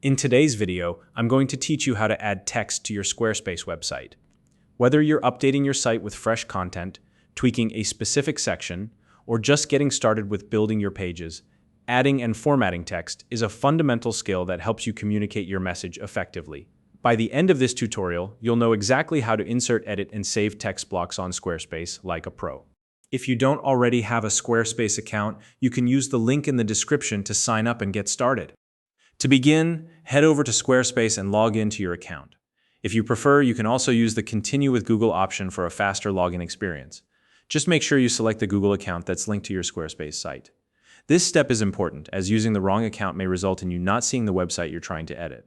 In today's video, I'm going to teach you how to add text to your Squarespace website. Whether you're updating your site with fresh content, tweaking a specific section, or just getting started with building your pages, adding and formatting text is a fundamental skill that helps you communicate your message effectively. By the end of this tutorial, you'll know exactly how to insert, edit, and save text blocks on Squarespace like a pro. If you don't already have a Squarespace account, you can use the link in the description to sign up and get started. To begin, head over to Squarespace and log into your account. If you prefer, you can also use the Continue with Google option for a faster login experience. Just make sure you select the Google account that's linked to your Squarespace site. This step is important, as using the wrong account may result in you not seeing the website you're trying to edit.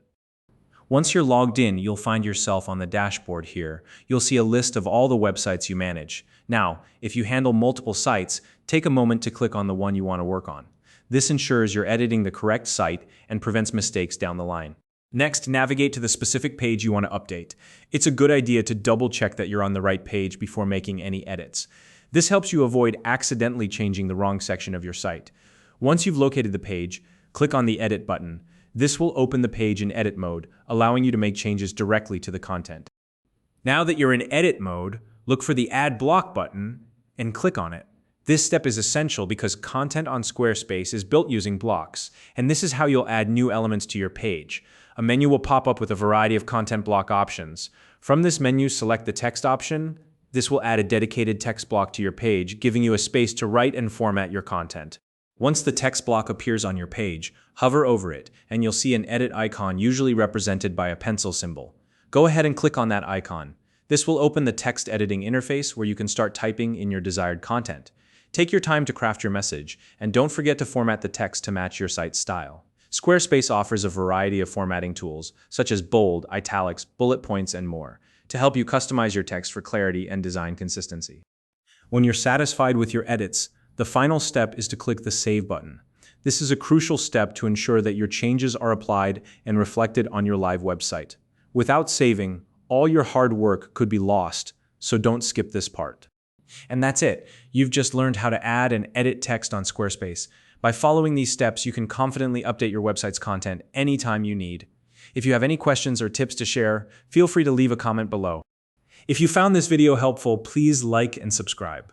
Once you're logged in, you'll find yourself on the dashboard here. You'll see a list of all the websites you manage. Now, if you handle multiple sites, take a moment to click on the one you want to work on. This ensures you're editing the correct site and prevents mistakes down the line. Next, navigate to the specific page you want to update. It's a good idea to double-check that you're on the right page before making any edits. This helps you avoid accidentally changing the wrong section of your site. Once you've located the page, click on the Edit button. This will open the page in edit mode, allowing you to make changes directly to the content. Now that you're in edit mode, look for the Add Block button and click on it. This step is essential because content on Squarespace is built using blocks, and this is how you'll add new elements to your page. A menu will pop up with a variety of content block options. From this menu, select the text option. This will add a dedicated text block to your page, giving you a space to write and format your content. Once the text block appears on your page, hover over it, and you'll see an edit icon usually represented by a pencil symbol. Go ahead and click on that icon. This will open the text editing interface where you can start typing in your desired content. Take your time to craft your message, and don't forget to format the text to match your site's style. Squarespace offers a variety of formatting tools, such as bold, italics, bullet points, and more, to help you customize your text for clarity and design consistency. When you're satisfied with your edits, the final step is to click the Save button. This is a crucial step to ensure that your changes are applied and reflected on your live website. Without saving, all your hard work could be lost, so don't skip this part. And that's it. You've just learned how to add and edit text on Squarespace. By following these steps, you can confidently update your website's content anytime you need. If you have any questions or tips to share, feel free to leave a comment below. If you found this video helpful, please like and subscribe.